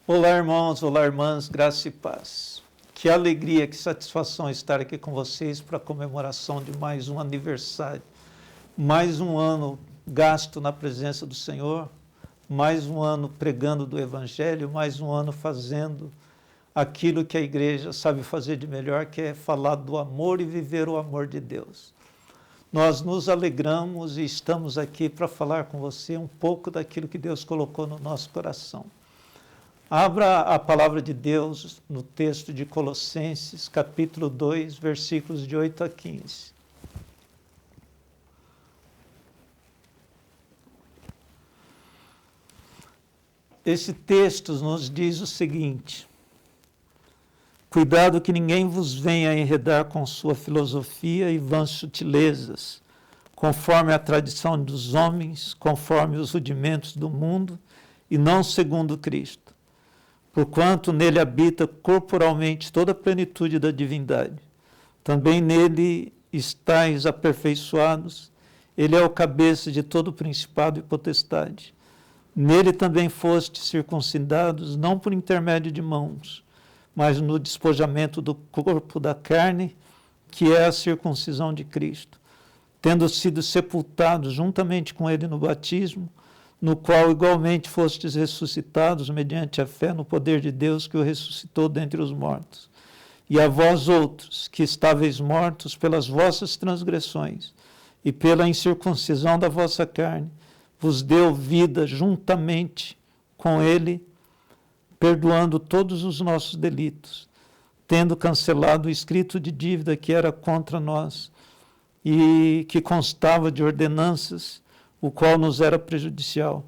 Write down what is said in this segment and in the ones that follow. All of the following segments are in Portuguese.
Olá, irmãos, olá, irmãs, graça e paz. Que alegria, que satisfação estar aqui com vocês para a comemoração de mais um aniversário, mais um ano gasto na presença do Senhor, mais um ano pregando do Evangelho, mais um ano fazendo aquilo que a igreja sabe fazer de melhor, que é falar do amor e viver o amor de Deus. Nós nos alegramos e estamos aqui para falar com você um pouco daquilo que Deus colocou no nosso coração. Abra a palavra de Deus no texto de Colossenses, capítulo 2, versículos de 8 a 15. Esse texto nos diz o seguinte: cuidado que ninguém vos venha enredar com sua filosofia e vãs sutilezas, conforme a tradição dos homens, conforme os rudimentos do mundo, e não segundo Cristo. Porquanto nele habita corporalmente toda a plenitude da divindade. Também nele estáis aperfeiçoados, ele é o cabeça de todo principado e potestade. Nele também fostes circuncidados, não por intermédio de mãos, mas no despojamento do corpo da carne, que é a circuncisão de Cristo, tendo sido sepultados juntamente com ele no batismo, no qual igualmente fostes ressuscitados mediante a fé no poder de Deus que o ressuscitou dentre os mortos. E a vós outros, que estáveis mortos pelas vossas transgressões e pela incircuncisão da vossa carne, vos deu vida juntamente com ele, perdoando todos os nossos delitos, tendo cancelado o escrito de dívida que era contra nós e que constava de ordenanças, o qual nos era prejudicial.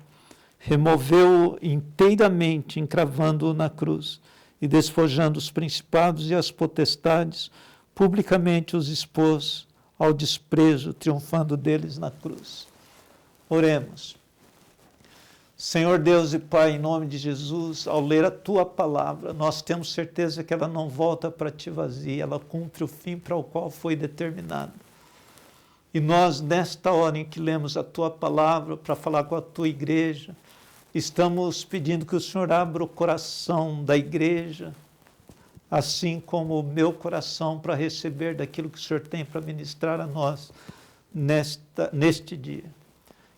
Removeu-o inteiramente, encravando-o na cruz, e despojando os principados e as potestades, publicamente os expôs ao desprezo, triunfando deles na cruz. Oremos. Senhor Deus e Pai, em nome de Jesus, ao ler a Tua palavra, nós temos certeza que ela não volta para Ti vazia, ela cumpre o fim para o qual foi determinada. E nós, nesta hora em que lemos a Tua palavra para falar com a Tua igreja, estamos pedindo que o Senhor abra o coração da igreja, assim como o meu coração, para receber daquilo que o Senhor tem para ministrar a nós neste dia.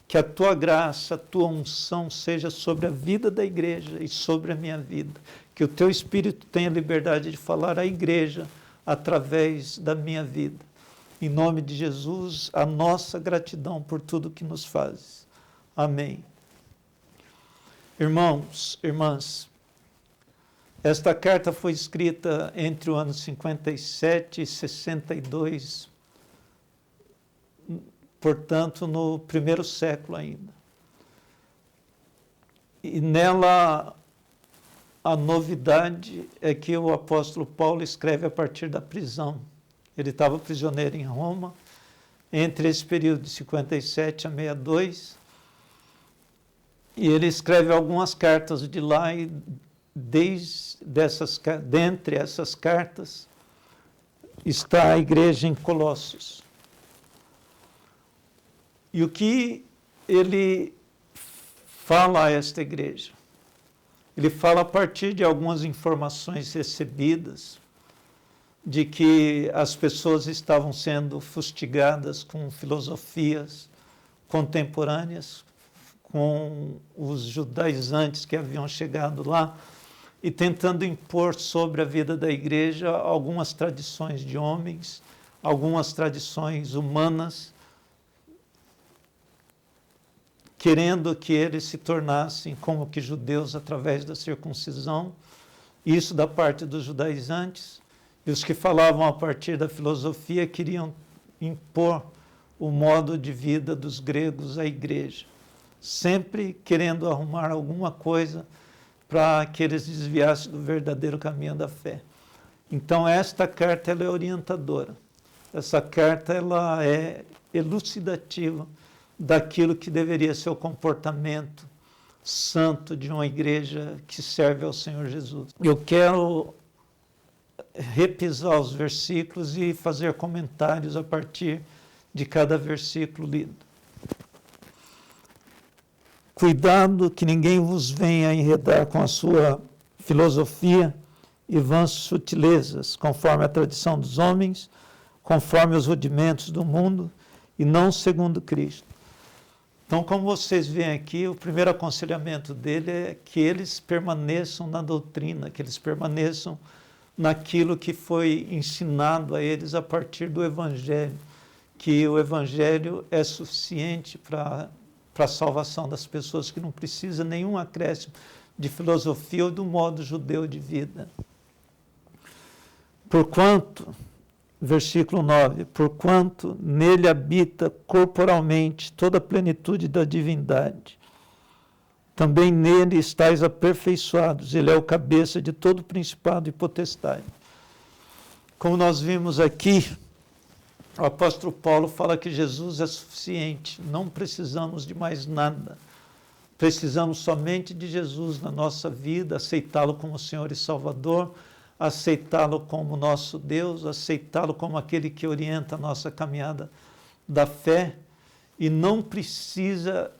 Que a Tua graça, a Tua unção seja sobre a vida da igreja e sobre a minha vida. Que o Teu Espírito tenha liberdade de falar à igreja através da minha vida. Em nome de Jesus, a nossa gratidão por tudo que nos fazes. Amém. Irmãos, irmãs, esta carta foi escrita entre o ano 57 e 62, portanto, no primeiro século ainda. E nela, a novidade é que o apóstolo Paulo escreve a partir da prisão. Ele estava prisioneiro em Roma, entre esse período de 57 a 62, e ele escreve algumas cartas de lá, e dentre essas cartas está a igreja em Colossos. E o que ele fala a esta igreja? Ele fala a partir de algumas informações recebidas, de que as pessoas estavam sendo fustigadas com filosofias contemporâneas, com os judaizantes que haviam chegado lá e tentando impor sobre a vida da igreja algumas tradições de homens, algumas tradições humanas, querendo que eles se tornassem como que judeus através da circuncisão, isso da parte dos judaizantes. E os que falavam a partir da filosofia queriam impor o modo de vida dos gregos à igreja, sempre querendo arrumar alguma coisa para que eles desviassem do verdadeiro caminho da fé. Então, esta carta ela é orientadora. Essa carta ela é elucidativa daquilo que deveria ser o comportamento santo de uma igreja que serve ao Senhor Jesus. Eu quero repisar os versículos e fazer comentários a partir de cada versículo lido. Cuidado que ninguém vos venha enredar com a sua filosofia e vãs sutilezas, conforme a tradição dos homens, conforme os rudimentos do mundo, e não segundo Cristo. Então, como vocês veem aqui, o primeiro aconselhamento dele é que eles permaneçam na doutrina, que eles permaneçam naquilo que foi ensinado a eles a partir do Evangelho, que o Evangelho é suficiente para a salvação das pessoas, que não precisa nenhum acréscimo de filosofia ou do modo judeu de vida. Porquanto, versículo 9, porquanto nele habita corporalmente toda a plenitude da divindade, também nele estáis aperfeiçoados, ele é o cabeça de todo principado e potestade. Como nós vimos aqui, o apóstolo Paulo fala que Jesus é suficiente, não precisamos de mais nada. Precisamos somente de Jesus na nossa vida, aceitá-lo como Senhor e Salvador, aceitá-lo como nosso Deus, aceitá-lo como aquele que orienta a nossa caminhada da fé, e não precisa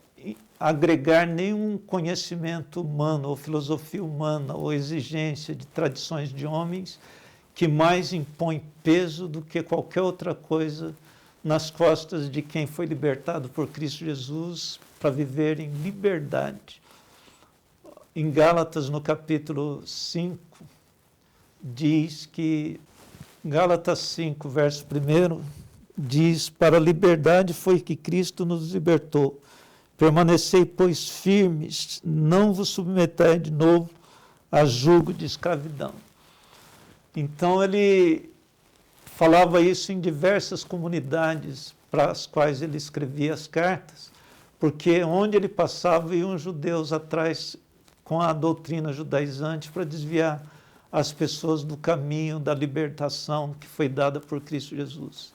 agregar nenhum conhecimento humano, ou filosofia humana, ou exigência de tradições de homens, que mais impõe peso do que qualquer outra coisa nas costas de quem foi libertado por Cristo Jesus para viver em liberdade. Em Gálatas, no capítulo 5, diz que, Gálatas 5, verso 1, diz, para a liberdade foi que Cristo nos libertou. Permanecei, pois, firmes, não vos submetai de novo a julgo de escravidão. Então, ele falava isso em diversas comunidades para as quais ele escrevia as cartas, porque onde ele passava iam judeus atrás com a doutrina judaizante para desviar as pessoas do caminho da libertação que foi dada por Cristo Jesus.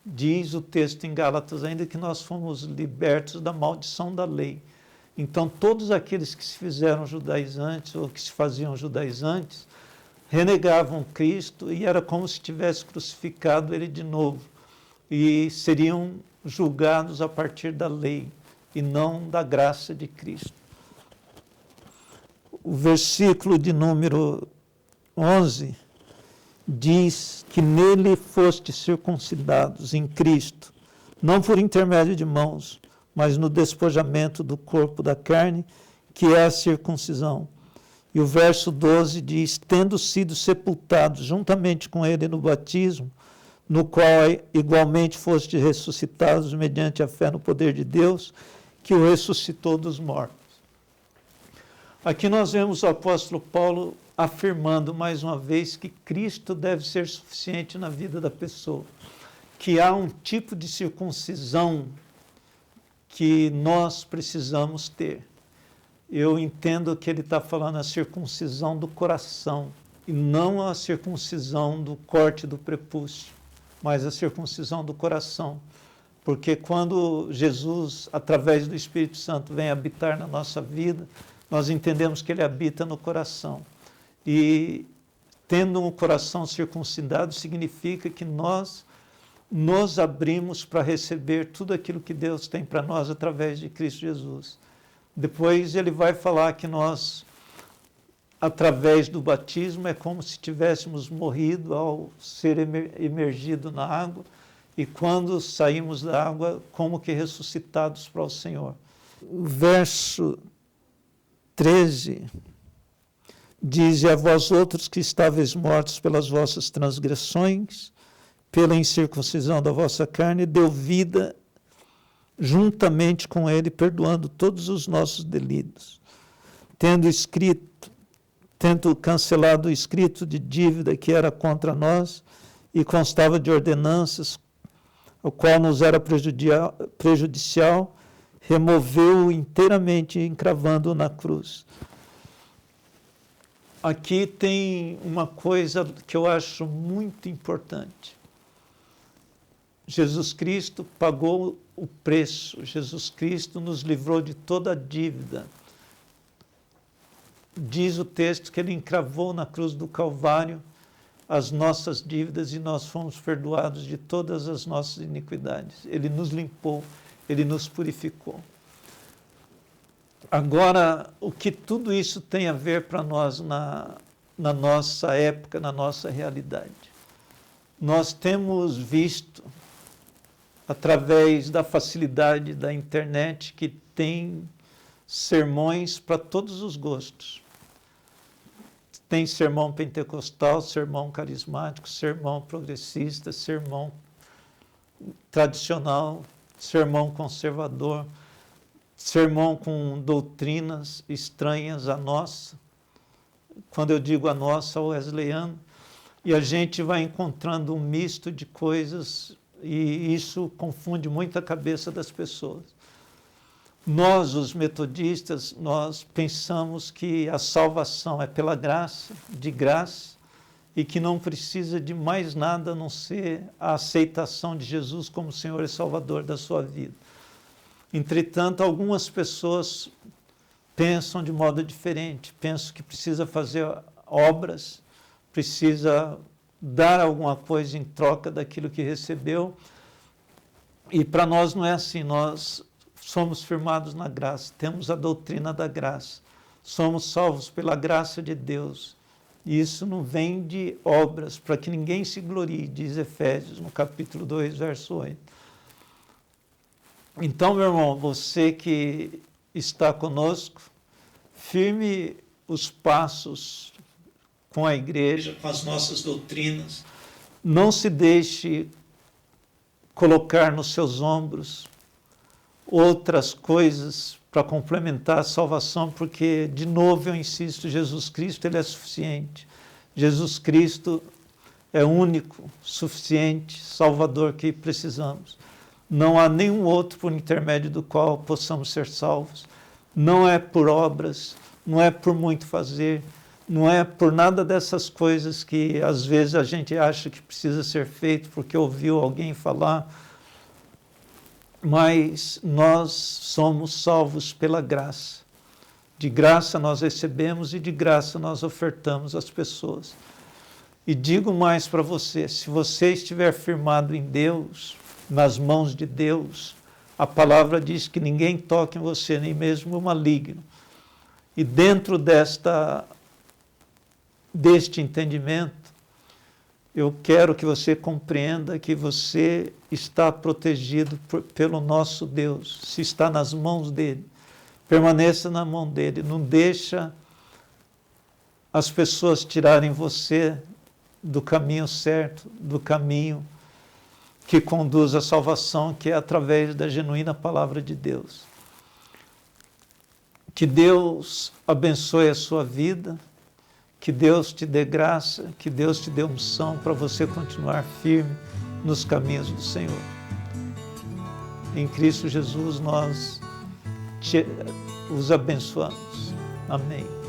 Diz o texto em Gálatas ainda que nós fomos libertos da maldição da lei. Então, todos aqueles que se fizeram judaizantes ou que se faziam judaizantes renegavam Cristo e era como se tivesse crucificado ele de novo e seriam julgados a partir da lei e não da graça de Cristo. O versículo de número 11 diz que nele fostes circuncidados, em Cristo, não por intermédio de mãos, mas no despojamento do corpo da carne, que é a circuncisão. E o verso 12 diz, tendo sido sepultados juntamente com ele no batismo, no qual igualmente fostes ressuscitados mediante a fé no poder de Deus, que o ressuscitou dos mortos. Aqui nós vemos o apóstolo Paulo afirmando mais uma vez que Cristo deve ser suficiente na vida da pessoa, que há um tipo de circuncisão que nós precisamos ter. Eu entendo que ele está falando a circuncisão do coração, e não a circuncisão do corte do prepúcio, mas a circuncisão do coração. Porque quando Jesus, através do Espírito Santo, vem habitar na nossa vida, nós entendemos que ele habita no coração. E tendo um coração circuncidado significa que nós nos abrimos para receber tudo aquilo que Deus tem para nós através de Cristo Jesus. Depois ele vai falar que nós, através do batismo, é como se tivéssemos morrido ao ser emergido na água, e quando saímos da água, como que ressuscitados para o Senhor. O verso 13 diz, e a vós outros que estáveis mortos pelas vossas transgressões, pela incircuncisão da vossa carne, deu vida juntamente com ele, perdoando todos os nossos delitos, tendo cancelado o escrito de dívida que era contra nós e constava de ordenanças, o qual nos era prejudicial, removeu-o inteiramente, encravando-o na cruz. Aqui tem uma coisa que eu acho muito importante. Jesus Cristo pagou o preço, Jesus Cristo nos livrou de toda a dívida. diz o texto que ele encravou na cruz do Calvário as nossas dívidas e nós fomos perdoados de todas as nossas iniquidades. Ele nos limpou, ele nos purificou. Agora, o que tudo isso tem a ver para nós na nossa época, na nossa realidade? Nós temos visto, através da facilidade da internet, que tem sermões para todos os gostos. Tem sermão pentecostal, sermão carismático, sermão progressista, sermão tradicional, sermão conservador, sermão com doutrinas estranhas à nossa. Quando eu digo a nossa, wesleyana, e a gente vai encontrando um misto de coisas e isso confunde muito a cabeça das pessoas. Nós, os metodistas, nós pensamos que a salvação é pela graça, de graça, e que não precisa de mais nada a não ser a aceitação de Jesus como Senhor e Salvador da sua vida. Entretanto, algumas pessoas pensam de modo diferente, pensam que precisa fazer obras, precisa dar alguma coisa em troca daquilo que recebeu, e para nós não é assim. Nós somos firmados na graça, temos a doutrina da graça, somos salvos pela graça de Deus, e isso não vem de obras, para que ninguém se glorie, diz Efésios, no capítulo 2, verso 8. Então, meu irmão, você que está conosco, firme os passos com a igreja, com as nossas doutrinas, não se deixe colocar nos seus ombros outras coisas para complementar a salvação, porque, de novo, eu insisto, Jesus Cristo, ele é suficiente. Jesus Cristo é o único, suficiente Salvador que precisamos. Não há nenhum outro por intermédio do qual possamos ser salvos. Não é por obras, não é por muito fazer, não é por nada dessas coisas que às vezes a gente acha que precisa ser feito porque ouviu alguém falar, mas nós somos salvos pela graça. De graça nós recebemos e de graça nós ofertamos às pessoas. E digo mais para você, se você estiver firmado em Deus, nas mãos de Deus, a palavra diz que ninguém toque em você, nem mesmo o maligno. E dentro deste entendimento, eu quero que você compreenda que você está protegido pelo nosso Deus. Se está nas mãos dele, permaneça na mão dele. Não deixa as pessoas tirarem você do caminho certo, do caminho que conduz à salvação, que é através da genuína palavra de Deus. Que Deus abençoe a sua vida, que Deus te dê graça, que Deus te dê unção para você continuar firme nos caminhos do Senhor. Em Cristo Jesus nós os abençoamos. Amém.